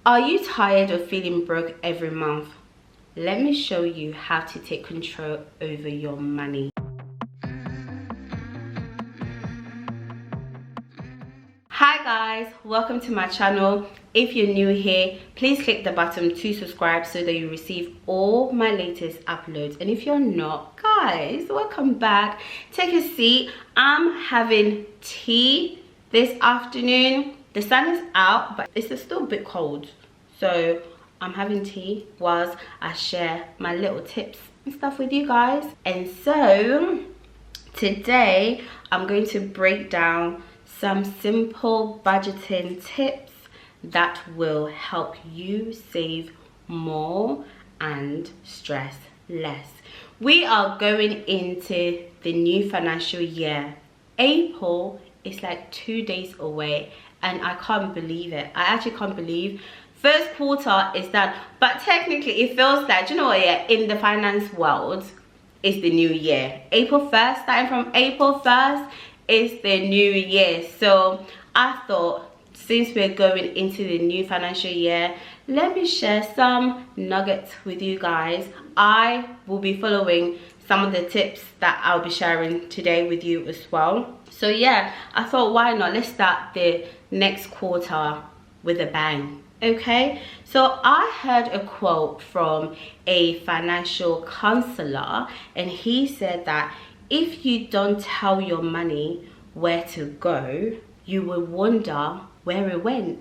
Are you tired of feeling broke every month? Let me show you how to take control over your money. Hi guys, welcome to my channel. If you're new here, please click the button to subscribe so that you receive all my latest uploads. And if you're not, guys, welcome back. Take a seat. I'm having tea this afternoon. The sun is out, but it's still a bit cold. So I'm having tea whilst I share my little tips and stuff with you guys. And so today I'm going to break down some simple budgeting tips that will help you save more and stress less. We are going into the new financial year. April is like 2 days away and I can't believe it. I actually can't believe first quarter is done, but technically it feels like, you know what, yeah, in the finance world it's the new year. April 1st, starting from April 1st is the new year. So I thought, since we're going into the new financial year, let me share some nuggets with you guys. I will be following some of the tips that I'll be sharing today with you as well. So yeah, I thought, why not? Let's start the next quarter with a bang. Okay, so I heard a quote from a financial counselor, and he said that if you don't tell your money where to go, you will wonder where it went.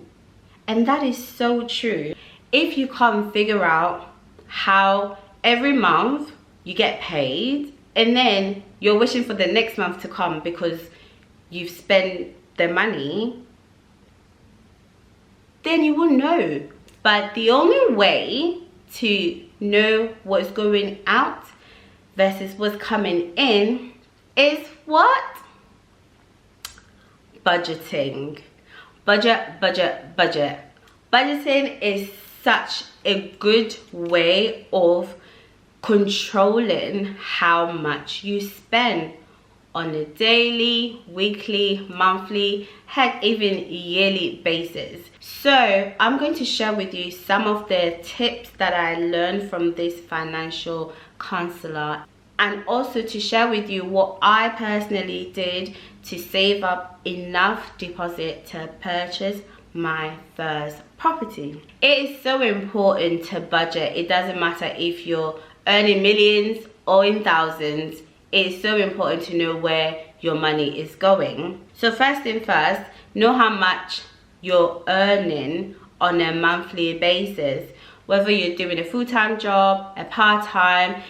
And that is so true. If you can't figure out how every month you get paid and then you're wishing for the next month to come because you've spent the money, then you will know. But the only way to know what's going out versus what's coming in is what? Budgeting. Budget. Budgeting is such a good way of controlling how much you spend on a daily, weekly, monthly, heck, even yearly basis. So I'm going to share with you some of the tips that I learned from this financial counselor, and also to share with you what I personally did to save up enough deposit to purchase my first property. It is so important to budget. It doesn't matter if you're earning millions or in thousands. It's so important to know where your money is going. So first thing first, know how much you're earning on a monthly basis. Whether you're doing a full-time job, a part-time,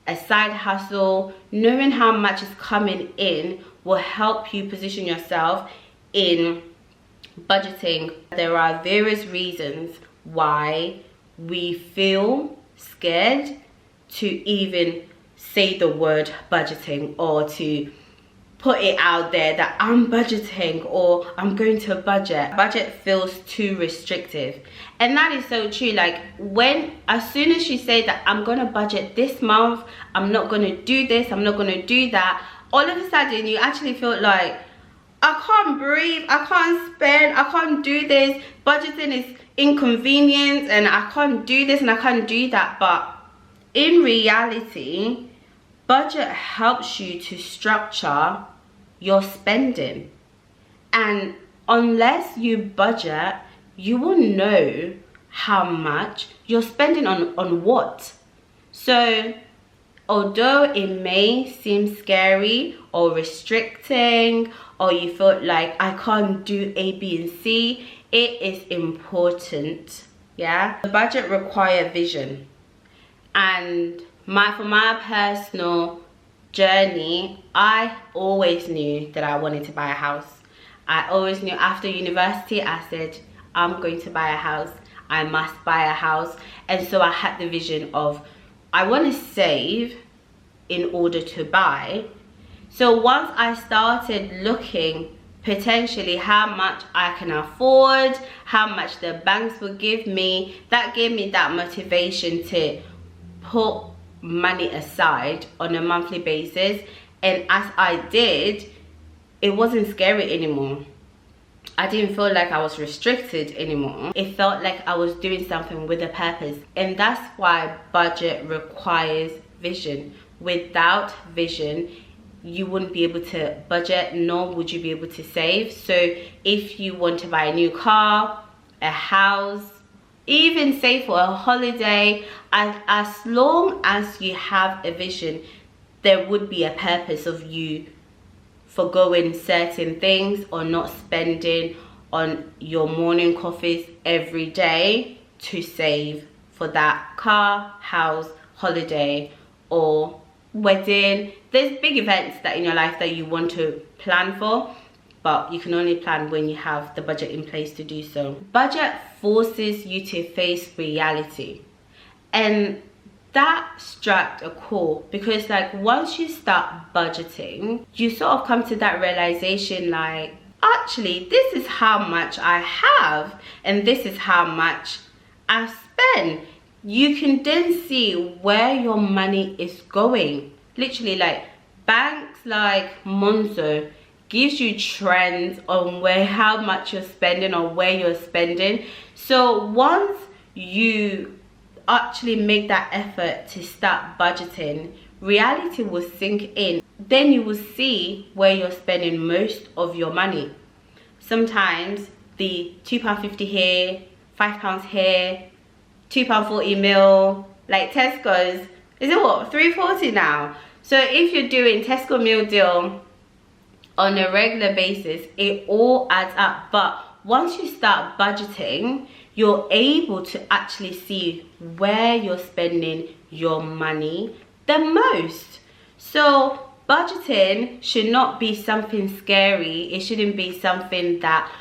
a side hustle, knowing how much is coming in will help you position yourself in budgeting. There are various reasons why we feel scared to even say the word budgeting, or to put it out there that I'm budgeting or I'm going to budget. Budget feels too restrictive, and that is so true. Like, as soon as you say that I'm gonna budget this month, I'm not gonna do this, I'm not gonna do that, all of a sudden you actually feel like, I can't breathe, I can't spend, I can't do this, budgeting is inconvenience, and I can't do this and I can't do that. But in reality, budget helps you to structure your spending. And unless you budget, you will know how much you're spending on what. So although it may seem scary or restricting, or you feel like I can't do A, B, and C, it is important. Yeah, the budget requires vision. And for my personal journey, I always knew that I wanted to buy a house. I always knew after university, I said, I'm going to buy a house. I must buy a house. And so I had the vision of, I want to save in order to buy. So once I started looking potentially how much I can afford, how much the banks will give me, that gave me that motivation to put money aside on a monthly basis. And as I did, it wasn't scary anymore. I didn't feel like I was restricted anymore. It felt like I was doing something with a purpose. And that's why budget requires vision. Without vision, you wouldn't be able to budget, nor would you be able to save. So if you want to buy a new car, a house, even save for a holiday, as long as you have a vision, there would be a purpose of you forgoing certain things or not spending on your morning coffees every day to save for that car, house, holiday, or wedding. There's big events that in your life that you want to plan for, but you can only plan when you have the budget in place to do so. Budget forces you to face reality, and that struck a chord, because like once you start budgeting, you sort of come to that realization, like, actually this is how much I have and this is how much I spend. You can then see where your money is going. Literally, like banks like Monzo gives you trends on how much you're spending or where you're spending. So once you actually make that effort to start budgeting, reality will sink in. Then you will see where you're spending most of your money. Sometimes the £2.50 here, £5 here, £2.40 meal, like Tesco's, is it what, £3.40 now? So if you're doing Tesco meal deal on a regular basis, it all adds up. But once you start budgeting, you're able to actually see where you're spending your money the most. So budgeting should not be something scary. It shouldn't be something that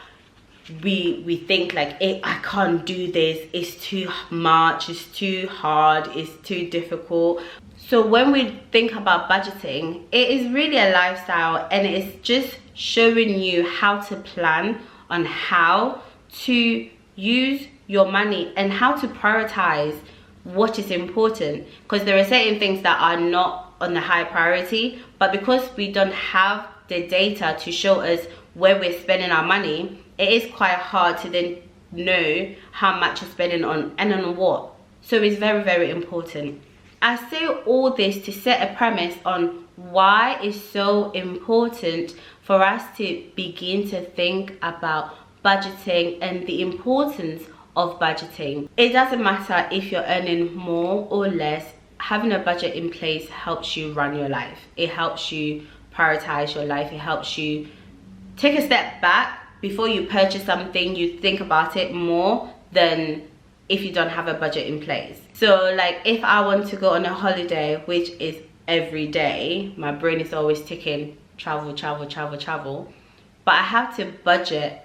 we think like, I can't do this, it's too much, it's too hard, it's too difficult. So when we think about budgeting, it is really a lifestyle, and it's just showing you how to plan on how to use your money and how to prioritize what is important, because there are certain things that are not on the high priority, but because we don't have the data to show us where we're spending our money, it is quite hard to then know how much you're spending on and on what. So it's very, very important. I say all this to set a premise on why it's so important for us to begin to think about budgeting and the importance of budgeting. It doesn't matter if you're earning more or less, having a budget in place helps you run your life. It helps you prioritize your life. It helps you take a step back. Before you purchase something, you think about it more than if you don't have a budget in place. So like if I want to go on a holiday, which is every day, my brain is always ticking, travel, travel, travel, travel, but I have to budget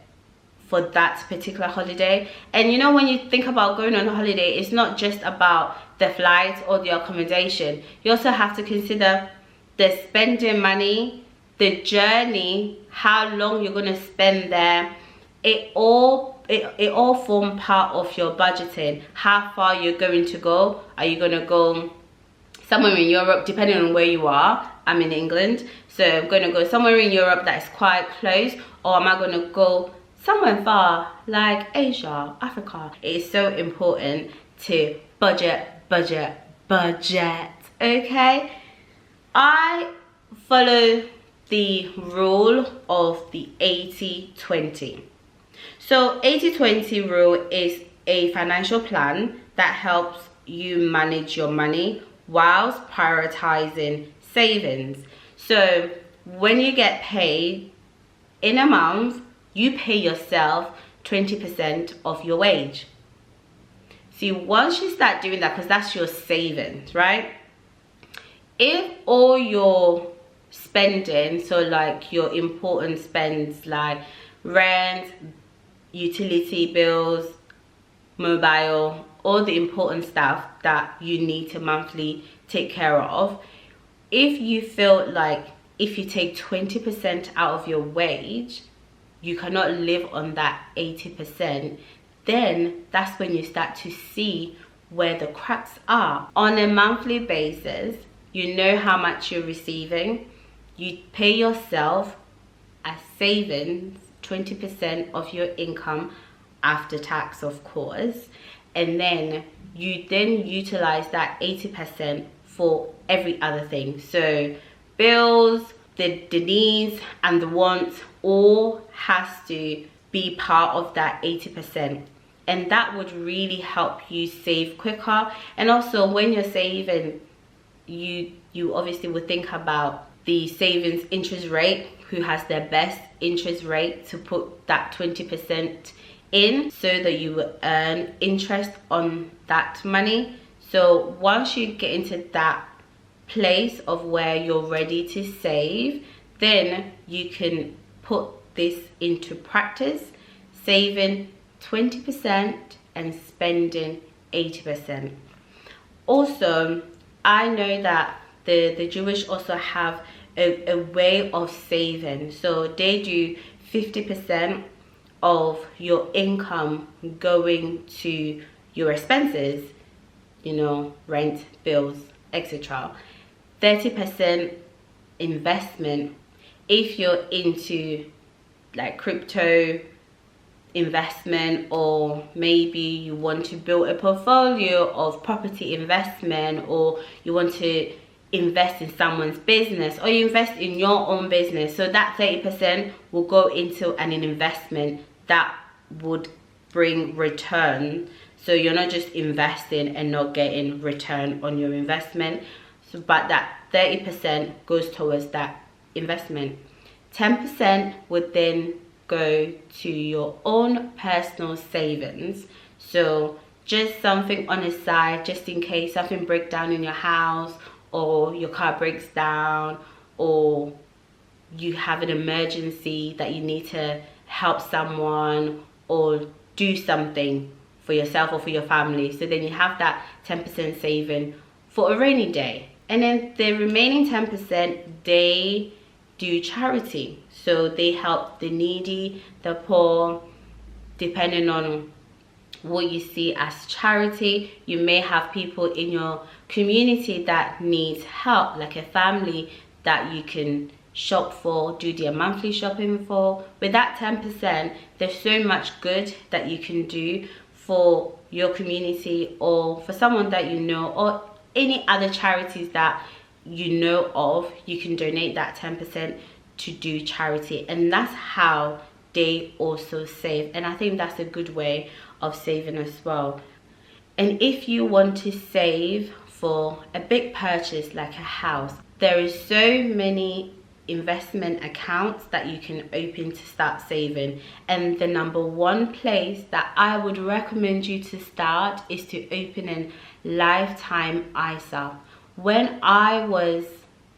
for that particular holiday. And you know, when you think about going on a holiday, it's not just about the flights or the accommodation. You also have to consider the spending money, the journey, how long you're going to spend there. It all form part of your budgeting. How far you're going to go. Are you going to go somewhere in Europe, depending on where you are? I'm in England, so I'm going to go somewhere in Europe that is quite close, or am I going to go somewhere far like Asia, Africa? It is so important to budget, okay? I follow the rule of the 80-20. So 80-20 rule is a financial plan that helps you manage your money whilst prioritizing savings. So when you get paid in a month, you pay yourself 20% of your wage. See, once you start doing that, because that's your savings, right? If all your spending, so like your important spends like rent, utility bills, mobile, all the important stuff that you need to monthly take care of, if you feel like if you take 20% out of your wage, you cannot live on that 80%, then that's when you start to see where the cracks are. On a monthly basis, you know how much you're receiving. You pay yourself a savings 20% of your income after tax, of course, and then you then utilize that 80% for every other thing. So bills, the needs and the wants, all has to be part of that 80%. And that would really help you save quicker. And also when you're saving, you obviously would think about the savings interest rate, who has their best interest rate, to put that 20% in so that you will earn interest on that money. So once you get into that place of where you're ready to save, then you can put this into practice, saving 20% and spending 80%. Also, I know that the Jewish also have a way of saving. So they do 50% of your income going to your expenses, you know, rent, bills, etc. 30% investment. If you're into like crypto investment, or maybe you want to build a portfolio of property investment, or you want to invest in someone's business, or you invest in your own business, so that 30% will go into an investment that would bring return. So you're not just investing and not getting return on your investment, so but that 30% goes towards that investment. 10% would then go to your own personal savings, so just something on the side, just in case something breaks down in your house, or your car breaks down, or you have an emergency that you need to help someone or do something for yourself or for your family. So then you have that 10% saving for a rainy day. And then the remaining 10%, they do charity. So they help the needy, the poor, depending on what you see as charity. You may have people in your community that needs help, like a family that you can shop for, do their monthly shopping for. With that 10%, there's so much good that you can do for your community, or for someone that you know, or any other charities that you know of. You can donate that 10% to do charity, and that's how they also save. And I think that's a good way of saving as well. And if you want to save for a big purchase like a house, there is so many investment accounts that you can open to start saving. And the number one place that I would recommend you to start is to open a lifetime ISA. When I was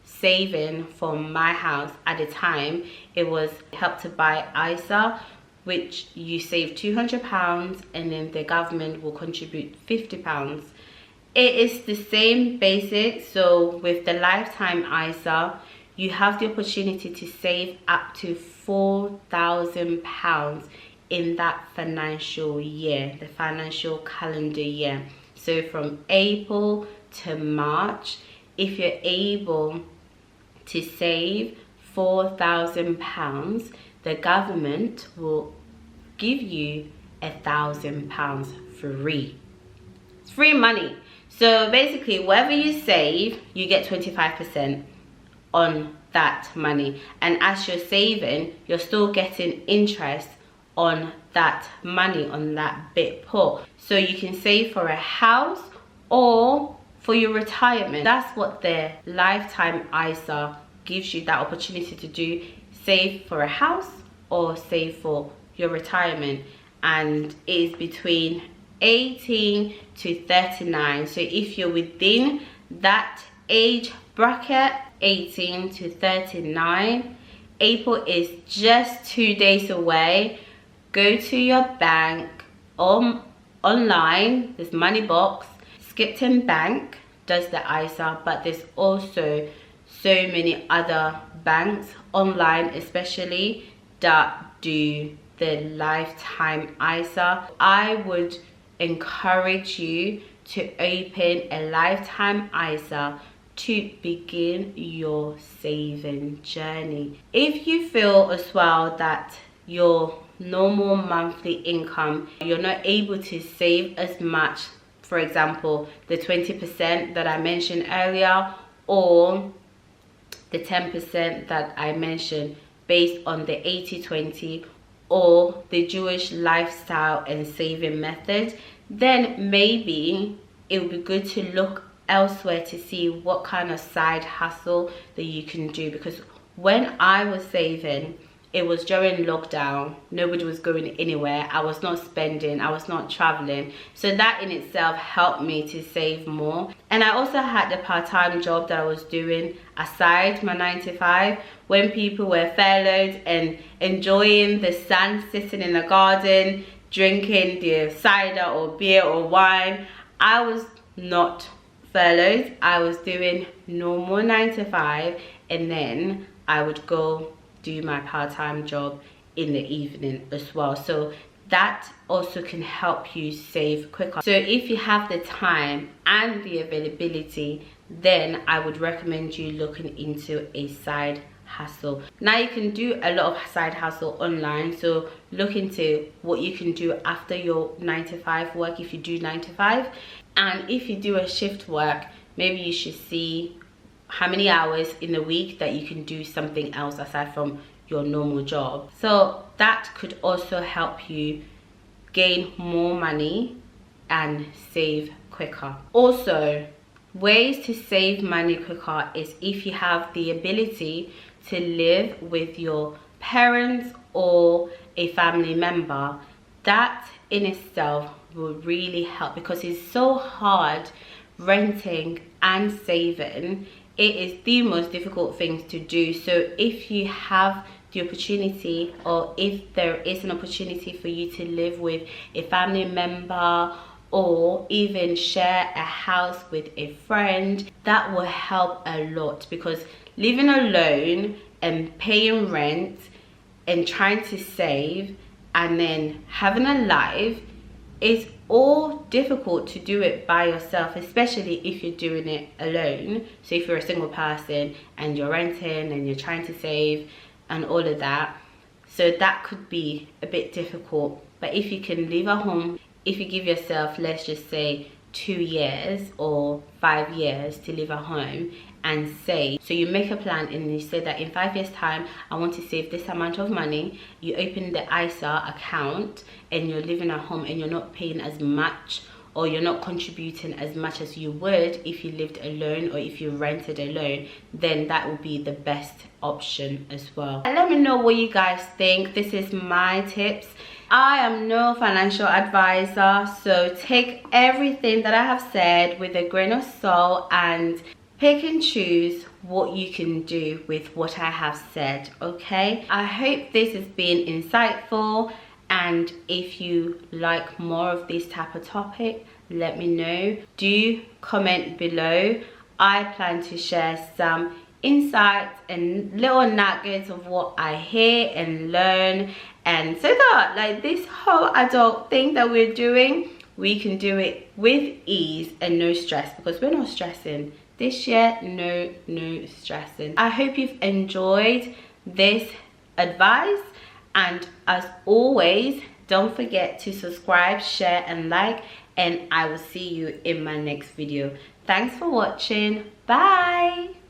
saving for my house at the time, it was Help to Buy ISA, which you save £200 and then the government will contribute £50. It is the same basic. So with the lifetime ISA, you have the opportunity to save up to £4,000 in that financial year, the financial calendar year. So from April to March, if you're able to save £4,000, the government will give you £1,000 free. It's free money. So basically, whatever you save, you get 25% on that money. And as you're saving, you're still getting interest on that money, on that bit pot. So you can save for a house or for your retirement. That's what the lifetime ISA gives you, that opportunity to do. Save for a house or save for your retirement. And it is between 18 to 39. So if you're within that age bracket, 18 to 39, April is just 2 days away. Go to your bank online. There's Moneybox. Skipton Bank does the ISA, but there's also so many other banks online, especially, that do the lifetime ISA. I would encourage you to open a lifetime ISA to begin your saving journey. If you feel as well that your normal monthly income, you're not able to save as much. For example, the 20% that I mentioned earlier, or the 10% that I mentioned, based on the 80-20 or the Jewish lifestyle and saving method, then maybe it would be good to look elsewhere to see what kind of side hustle that you can do. Because when I was saving, it was during lockdown. Nobody was going anywhere. I was not spending, I was not traveling, so that in itself helped me to save more. And I also had a part-time job that I was doing aside my 9 to 5, when people were furloughed and enjoying the sun, sitting in the garden drinking their cider or beer or wine. I was not furloughed. I was doing normal 9 to 5, and then I would go do my part-time job in the evening as well. So that also can help you save quicker. So if you have the time and the availability, then I would recommend you looking into a side hustle. Now you can do a lot of side hustle online, so look into what you can do after your 9 to 5 work, if you do 9 to 5. And if you do a shift work, maybe you should see how many hours in a week that you can do something else aside from your normal job. So that could also help you gain more money and save quicker. Also, ways to save money quicker is if you have the ability to live with your parents or a family member. That in itself will really help, because it's so hard renting and saving. It is the most difficult things to do. So if you have the opportunity, or if there is an opportunity for you to live with a family member or even share a house with a friend, that will help a lot. Because living alone and paying rent and trying to save and then having a life is all difficult to do it by yourself, especially if you're doing it alone. So if you're a single person and you're renting and you're trying to save and all of that, so that could be a bit difficult. But if you can live at home, if you give yourself, let's just say 2 years or 5 years to live at home and save. So you make a plan and you say that in 5 years time I want to save this amount of money. You open the ISA account and you're living at home and you're not paying as much, or you're not contributing as much as you would if you lived alone or if you rented alone, then that would be the best option as well. And let me know what you guys think. This is my tips. I am no financial advisor, so take everything that I have said with a grain of salt and pick and choose what you can do with what I have said, okay? I hope this has been insightful, and if you like more of this type of topic, let me know. Do comment below. I plan to share some insights and little nuggets of what I hear and learn, and so that like this whole adult thing that we're doing, we can do it with ease and no stress, because we're not stressing this year. No stressing. I hope you've enjoyed this advice, and as always, don't forget to subscribe, share and like, and I will see you in my next video. Thanks for watching. Bye.